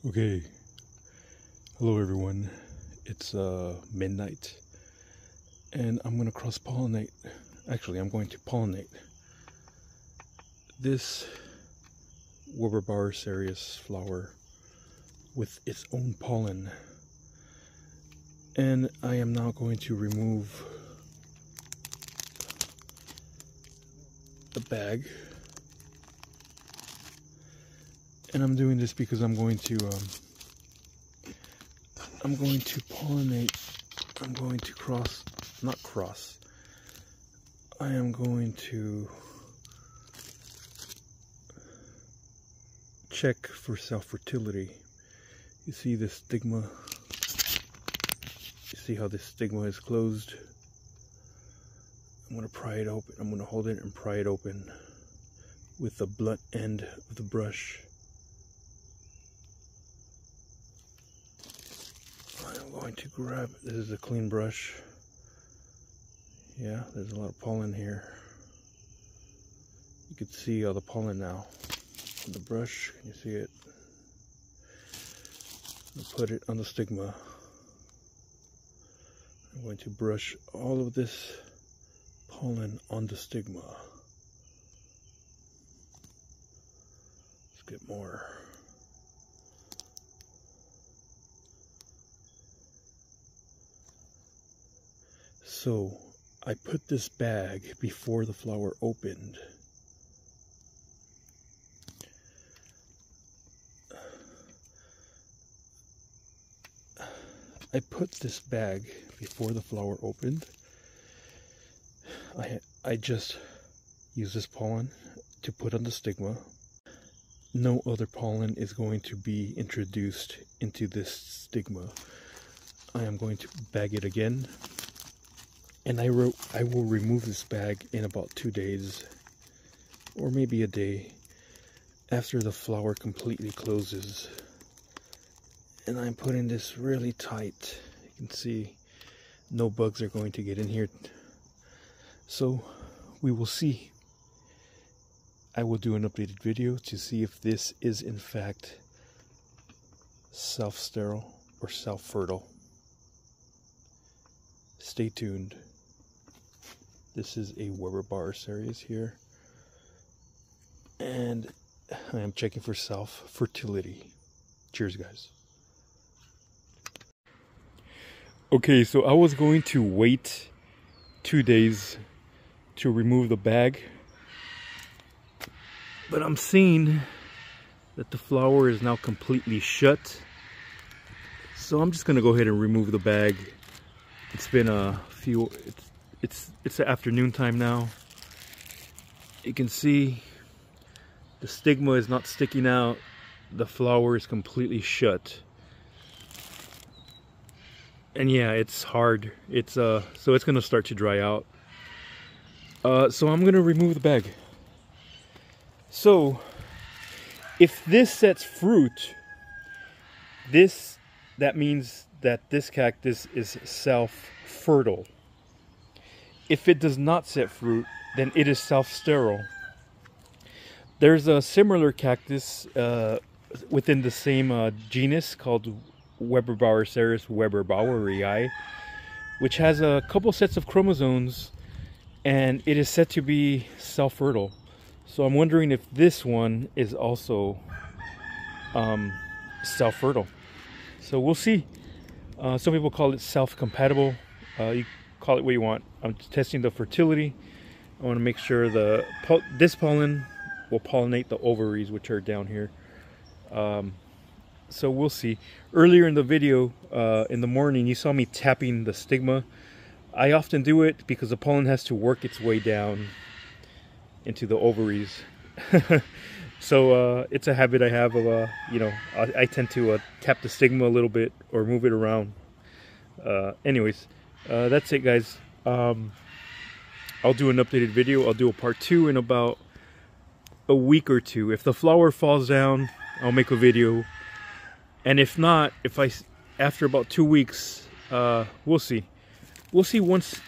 Okay, hello everyone. It's midnight and I'm gonna cross pollinate. Actually, I'm going to pollinate this Weber cereus flower with its own pollen, and I am now going to remove the bag. And I'm doing this because I'm going to pollinate. I'm going to I am going to check for self-fertility. You see the stigma? You see how this stigma is closed? I'm going to pry it open. I'm going to hold it and pry it open with the blunt end of the brush. I'm going to grab, this is a clean brush. Yeah, there's a lot of pollen here. You can see all the pollen now on the brush. Can you see it? I'll put it on the stigma. I'm going to brush all of this pollen on the stigma. Let's get more. So I put this bag before the flower opened. I just use this pollen to put on the stigma. No other pollen is going to be introduced into this stigma. I am going to bag it again. And I will remove this bag in about 2 days, or maybe a day, after the flower completely closes. And I'm putting this really tight. You can see no bugs are going to get in here. So we will see. I will do an updated video to see if this is in fact self-sterile or self-fertile. Stay tuned. This is a Weber cereus here, and I am checking for self-fertility. Cheers, guys. Okay, so I was going to wait 2 days to remove the bag, but I'm seeing that the flower is now completely shut. So I'm just gonna go ahead and remove the bag. It's been a few, it's the afternoon time now. You can see the stigma is not sticking out. The flower is completely shut. And yeah, it's hard. So it's gonna start to dry out. So I'm gonna remove the bag. So if this sets fruit, that means that this cactus is self-fertile. If it does not set fruit, then it is self-sterile. There's a similar cactus within the same genus called Weber cereus weberbaurei, which has a couple sets of chromosomes, and it is said to be self-fertile. So I'm wondering if this one is also self-fertile. So we'll see. Some people call it self-compatible. You call it what you want. I'm testing the fertility. I want to make sure this pollen will pollinate the ovaries, which are down here. So we'll see. Earlier in the video, in the morning, you saw me tapping the stigma. I often do it because the pollen has to work its way down into the ovaries. So it's a habit I have of, I tend to tap the stigma a little bit or move it around. Anyways, that's it, guys. I'll do an updated video. I'll do a part 2 in about a week or 2. If the flower falls down, I'll make a video. And if not, after about 2 weeks, we'll see. We'll see once.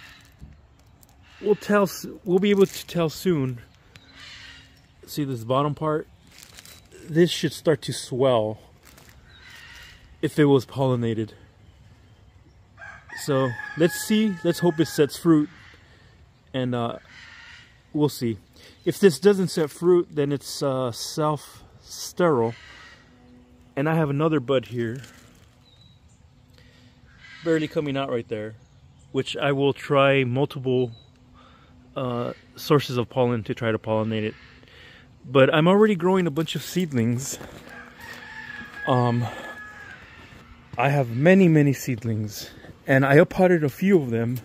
We'll be able to tell soon. See this bottom part? This should start to swell if it was pollinated. So let's see, let's hope it sets fruit, and we'll see. If this doesn't set fruit, then it's self-sterile. And I have another bud here, barely coming out right there, which I will try multiple sources of pollen to try to pollinate it. But I'm already growing a bunch of seedlings. I have many seedlings, and I uppotted a few of them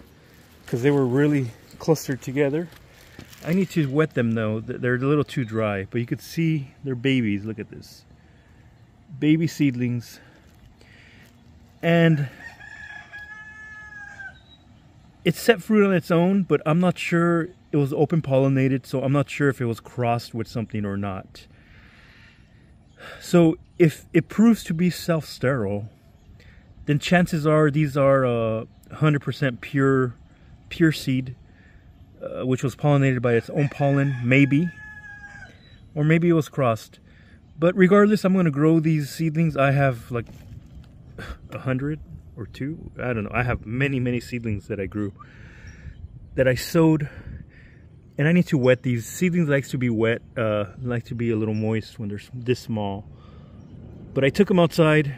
because they were really clustered together. I need to wet them though. They're a little too dry, but you could see they're babies. Look at this. Baby seedlings. And it set fruit on its own, but I'm not sure. It was open pollinated, so I'm not sure if it was crossed with something or not. So if it proves to be self-sterile, then chances are these are 100% pure seed, which was pollinated by its own pollen, maybe. Or maybe it was crossed. But regardless, I'm going to grow these seedlings. I have like 100 or 2. I don't know. I have many seedlings that I grew, that I sowed. And I need to wet these. Seedlings likes to be wet, like to be a little moist when they're this small. But I took them outside,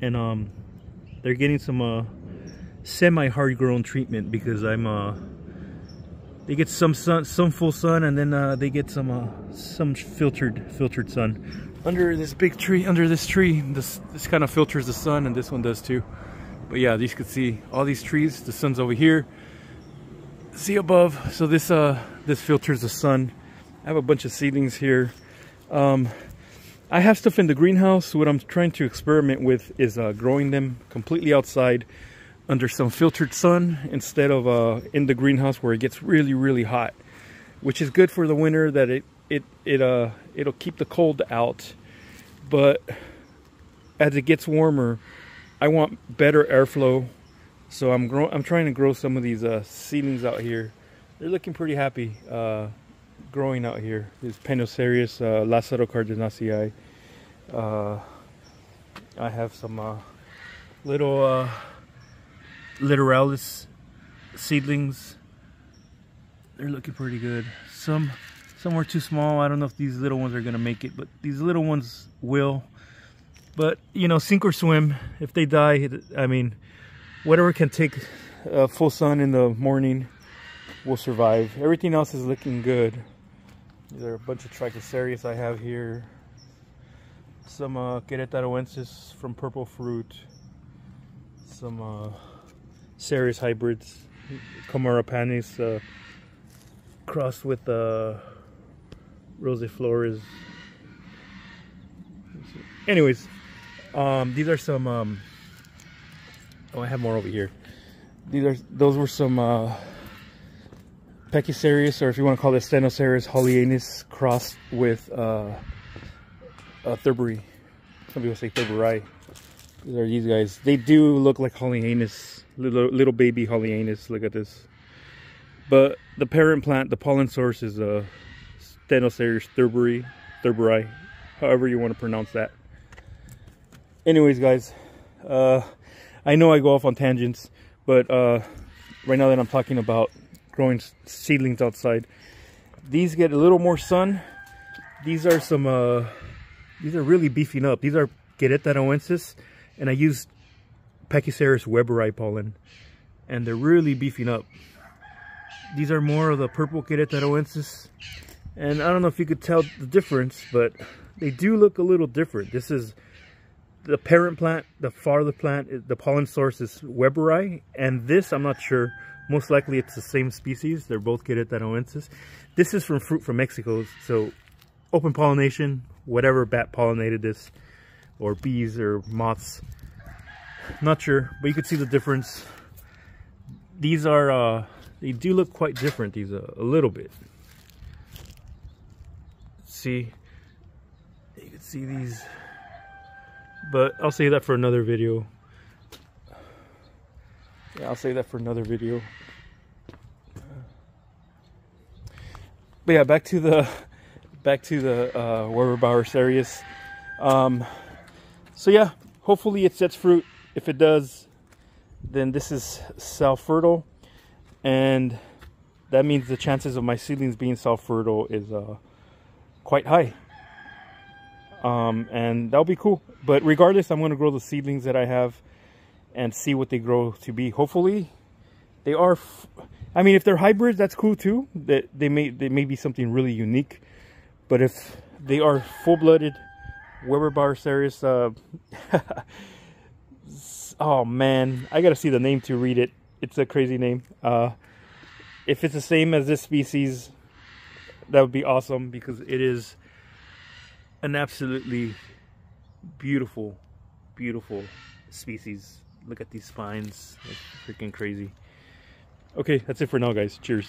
and they're getting some semi-hard grown treatment because they get some sun, some full sun, and then they get some filtered sun. Under this big tree, under this tree, this kind of filters the sun, and this one does too. But yeah, you can see all these trees, the sun's over here. See above, so this filters the sun. I have a bunch of seedlings here. I have stuff in the greenhouse. What I'm trying to experiment with is growing them completely outside under some filtered sun instead of in the greenhouse where it gets really hot, which is good for the winter, that it'll keep the cold out. But as it gets warmer, I want better airflow. So I'm trying to grow some of these seedlings out here. They're looking pretty happy growing out here. This Penocerius Lacero Cardenacii. I have some little Littoralis seedlings. They're looking pretty good. Some were too small. I don't know if these little ones are gonna make it, but these little ones will. But you know, sink or swim. If they die, I mean, whatever can take full sun in the morning will survive. Everything else is looking good. These are a bunch of Trichoserius I have here. Some Querétaroensis from Purple Fruit. Some Cereus hybrids. Camarapanis crossed with Rosiflores. Anyways, these are some oh, I have more over here. Those were some Pecicerius, or if you want to call it Stenocerius Hollianus, crossed with Thurbury. Some people say Thurbury. These are these guys. They do look like Hollianus, little baby Hollianus. Look at this. But the parent plant, the pollen source, is Stenocerius Thurbury, however you want to pronounce that. Anyways, guys, I know I go off on tangents, but right now that I'm talking about growing seedlings outside, these get a little more sun. These are some, these are really beefing up. These are Querétaroensis, and I used Pecicerius weberi pollen, and they're really beefing up. These are more of the purple Querétaroensis, and I don't know if you could tell the difference, but they do look a little different. This is the parent plant, the father plant, the pollen source is weberi, and this I'm not sure. Most likely it's the same species. They're both Querétaroensis. This is from fruit from Mexico, so open pollination, whatever bat pollinated this, or bees or moths. Not sure, but you can see the difference. These are, they do look quite different, these a little bit. See, you can see these. But I'll save that for another video. Yeah, I'll save that for another video. But yeah, back to the Weberbauer Cereus. So yeah, hopefully it sets fruit. If it does, then this is self-fertile, and that means the chances of my seedlings being self-fertile is quite high. And that'll be cool. But regardless, I'm going to grow the seedlings that I have and see what they grow to be. Hopefully they are, I mean, if they're hybrids, that's cool too. That they may be something really unique. But if they are full-blooded Weber Barceris, oh man, I gotta see the name to read it. It's a crazy name. If it's the same as this species, that would be awesome, because it is an absolutely beautiful, beautiful species. Look at these spines. That's freaking crazy. Okay, that's it for now, guys. Cheers.